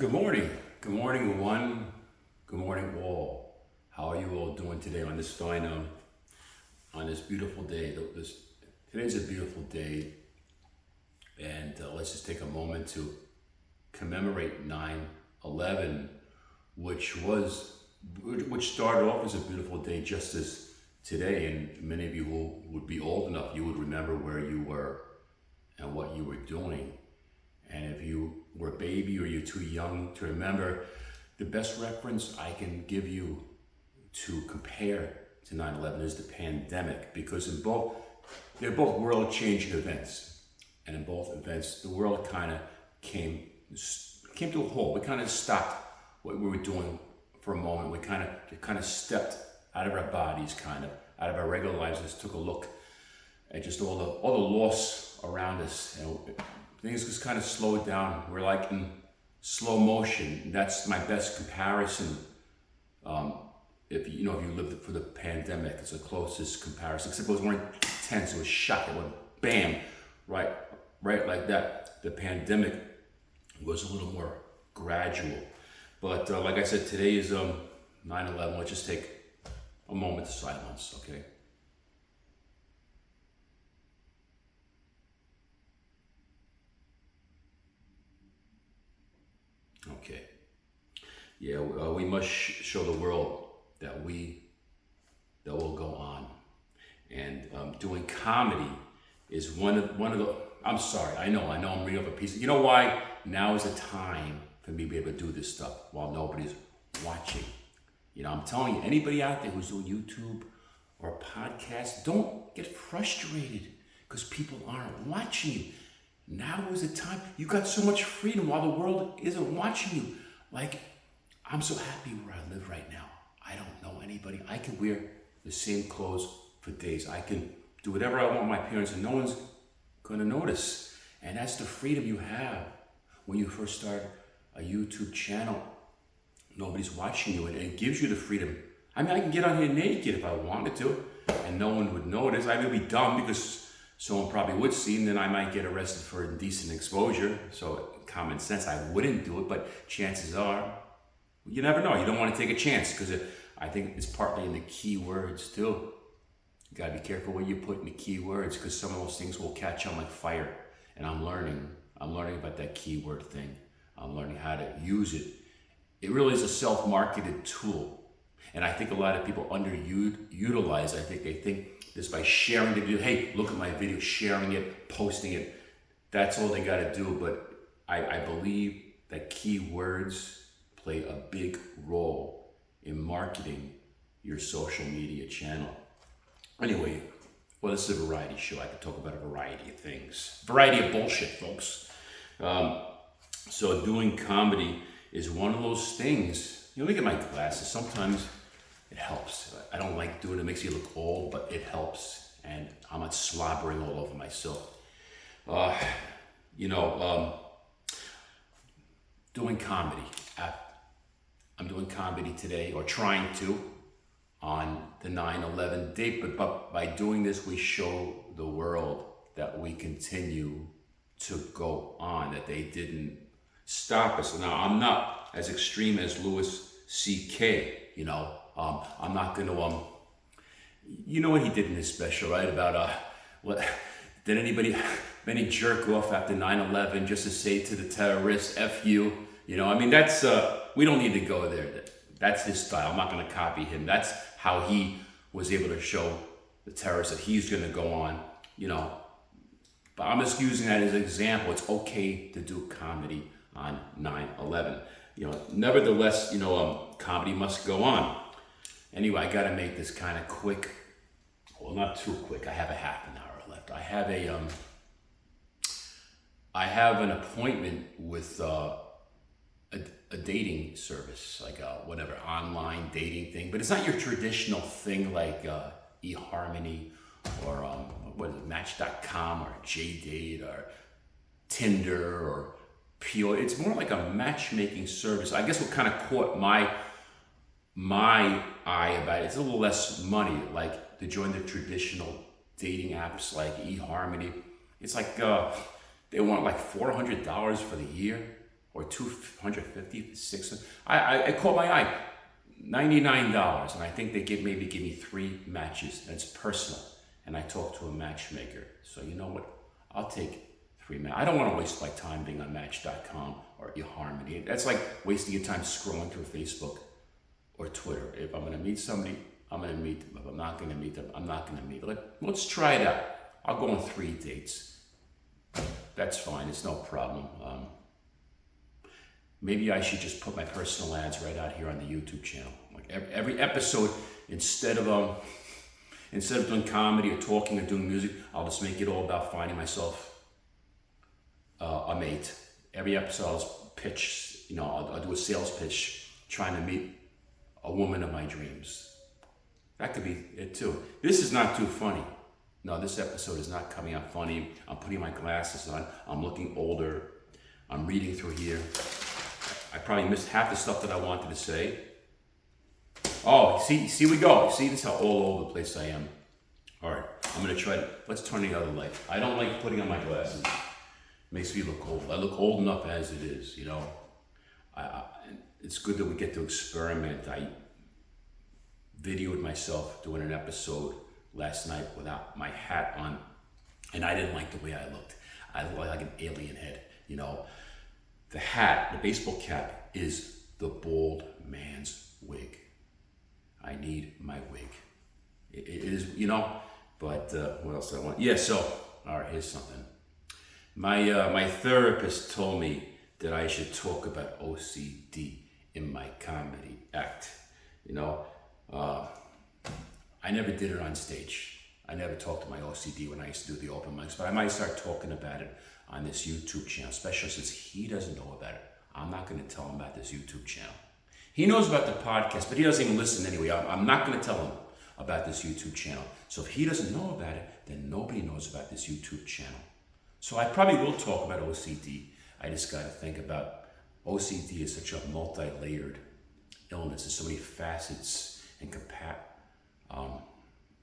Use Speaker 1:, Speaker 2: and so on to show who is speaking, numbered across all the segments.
Speaker 1: Good morning. Good morning, one. Good morning, all. How are you all doing today on this fine, on this beautiful day? Today's a beautiful day, and let's just take a moment to commemorate 9/11, which started off as a beautiful day, just as today. And many of you who would be old enough, you would remember where you were and what you were doing. And if you were a baby or you're too young to remember, the best reference I can give you to compare to 9/11 is the pandemic, because they're both world-changing events. And in both events, the world kind of came to a halt. We kind of stopped what we were doing for a moment. We kind of stepped out of our bodies, out of our regular lives, and just took a look at just all the loss around us. Things just kind of slowed down. We're like in slow motion. That's my best comparison. If you lived for the pandemic, it's the closest comparison. Except it wasn't tense. It was shock. It went bam, right like that. The pandemic was a little more gradual. But like I said, today is 9/11. Let's just take a moment of silence, okay? Okay. Yeah, we must show the world that will go on. And doing comedy is one of the. I'm sorry. I know. I'm reading up a piece. You know why? Now is the time for me to be able to do this stuff while nobody's watching. I'm telling you, anybody out there who's doing YouTube or a podcast, don't get frustrated because people aren't watching you. Now is the time. You got so much freedom while the world isn't watching you. Like, I'm so happy where I live right now. I don't know anybody. I can wear the same clothes for days. I can do whatever I want with my parents, and no one's gonna notice. And that's the freedom you have when you first start a YouTube channel. Nobody's watching you, and it gives you the freedom. I mean, I can get on here naked if I wanted to, and no one would notice. I would be dumb because someone probably would see, and then I might get arrested for indecent exposure. So common sense, I wouldn't do it, but chances are, you never know. You don't want to take a chance, because I think it's partly in the key words too. You gotta be careful what you put in the key words, because some of those things will catch on like fire. And I'm learning about that keyword thing. I'm learning how to use it. It really is a self-marketed tool. And I think a lot of people underutilize. I think they think this by sharing the video, hey, look at my video, sharing it, posting it. That's all they gotta do. But I believe that keywords play a big role in marketing your social media channel. Anyway, well, this is a variety show. I could talk about a variety of things. Variety of bullshit, folks. So doing comedy is one of those things. Look at my glasses. Sometimes it helps. I don't like doing it. It makes you look old, but it helps. And I'm not slobbering all over myself. Doing comedy. I'm doing comedy today, or trying to, on the 9/11 date. But by doing this, we show the world that we continue to go on, that they didn't stop us. Now, I'm not as extreme as Louis C.K., I'm not going to, you know what he did in his special, right? About, did any jerk off after 9/11 just to say to the terrorists, F you? That's, we don't need to go there. That's his style. I'm not going to copy him. That's how he was able to show the terrorists that he's going to go on, But I'm just using that as an example. It's okay to do comedy on 9/11. Nevertheless, comedy must go on. Anyway, I got to make this kind of quick. Well, not too quick. I have a half an hour left. I have an appointment with a dating service, like whatever online dating thing, but it's not your traditional thing like eHarmony or what is it, Match.com or JDate or Tinder or PO. It's more like a matchmaking service. I guess what kind of caught my eye about it, it's a little less money, like to join the traditional dating apps like eHarmony. It's like they want like $400 for the year or or $250, $600. I caught my eye, $99, and I think they maybe give me 3 matches, and it's personal. And I talked to a matchmaker. So you know what? I'll take 3 matches. I don't want to waste my time being on Match.com or eHarmony. That's like wasting your time scrolling through Facebook or Twitter. If I'm going to meet somebody, I'm going to meet them. If I'm not going to meet them, I'm not going to meet them. Let's try it out. I'll go on 3 dates. That's fine. It's no problem. Maybe I should just put my personal ads right out here on the YouTube channel. Like every episode, instead of doing comedy or talking or doing music, I'll just make it all about finding myself a mate. Every episode I'll pitch, I'll do a sales pitch trying to meet a woman of my dreams. That could be it too. This is not too funny. No, this episode is not coming out funny. I'm putting my glasses on. I'm looking older. I'm reading through here. I probably missed half the stuff that I wanted to say. Oh, see we go. See, this is how all over the place I am. All right, I'm gonna try to, let's turn the other light. I don't like putting on my glasses. It makes me look old. I look old enough as it is, It's good that we get to experiment. I videoed myself doing an episode last night without my hat on, and I didn't like the way I looked. I looked like an alien head, The hat, the baseball cap, is the bald man's wig. I need my wig. It is, but what else do I want? Yeah, so, all right, here's something. My therapist told me that I should talk about OCD in my comedy act. I never did it on stage. I never talked to my OCD when I used to do the open mics, but I might start talking about it on this YouTube channel, especially since he doesn't know about it. I'm not going to tell him about this YouTube channel. He knows about the podcast, but he doesn't even listen anyway. I'm not going to tell him about this YouTube channel. So if he doesn't know about it, then nobody knows about this YouTube channel. So I probably will talk about OCD. I just got to think about OCD is such a multi-layered illness. There's so many facets and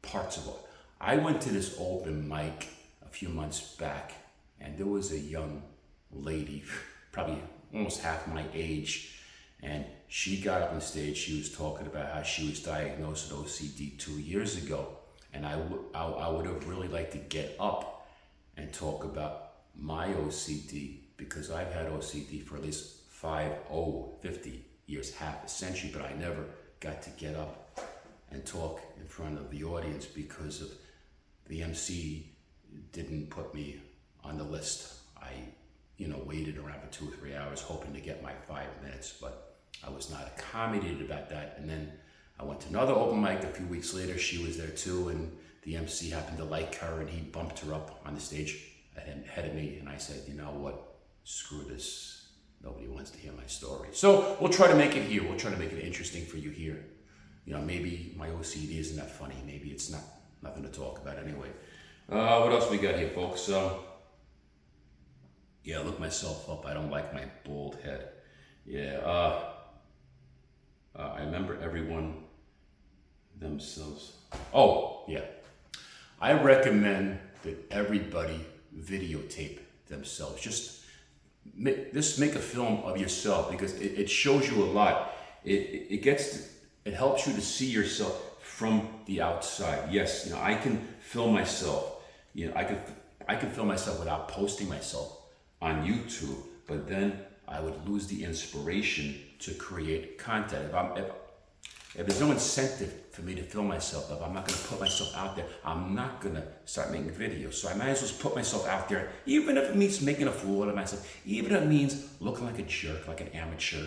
Speaker 1: parts of it. I went to this open mic a few months back, and there was a young lady, probably almost half my age, and she got up on stage. She was talking about how she was diagnosed with OCD 2 years ago, and I would have really liked to get up and talk about my OCD, because I've had OCD for at least 50 years, half a century, but I never got to get up and talk in front of the audience because of the MC didn't put me on the list. I, waited around for 2 or 3 hours hoping to get my 5 minutes, but I was not accommodated about that. And then I went to another open mic a few weeks later. She was there too, and the MC happened to like her, and he bumped her up on the stage ahead of me. And I said, you know what? Screw this. Nobody wants to hear my story. So we'll try to make it here. We'll try to make it interesting for you here. Maybe my OCD isn't that funny. Maybe it's nothing to talk about anyway. What else we got here, folks? Yeah, I look myself up. I don't like my bald head. Yeah, I remember everyone themselves. Oh, yeah. I recommend that everybody videotape themselves. Just make a film of yourself, because it shows you a lot. It helps you to see yourself from the outside. Yes, I can film myself. I can film myself without posting myself on YouTube, but then I would lose the inspiration to create content. If there's no incentive for me to film myself, if I'm not going to put myself out there, I'm not going to start making videos. So I might as well put myself out there, even if it means making a fool of myself, even if it means looking like a jerk, like an amateur.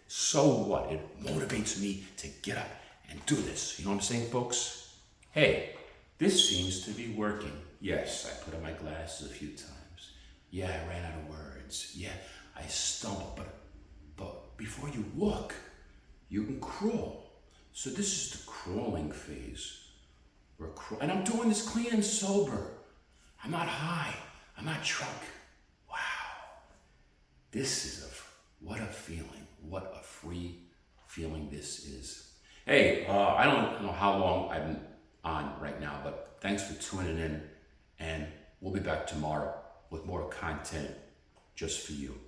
Speaker 1: So what? It motivates me to get up and do this. You know what I'm saying, folks? Hey, this seems to be working. Yes, I put on my glasses a few times. Yeah, I ran out of words. Yeah, I stumbled. But before you walk, you can crawl. So this is the crawling phase. And I'm doing this clean and sober. I'm not high. I'm not drunk. Wow. This is what a feeling. What a free feeling this is. Hey, I don't know how long I'm on right now, but thanks for tuning in. And we'll be back tomorrow with more content just for you.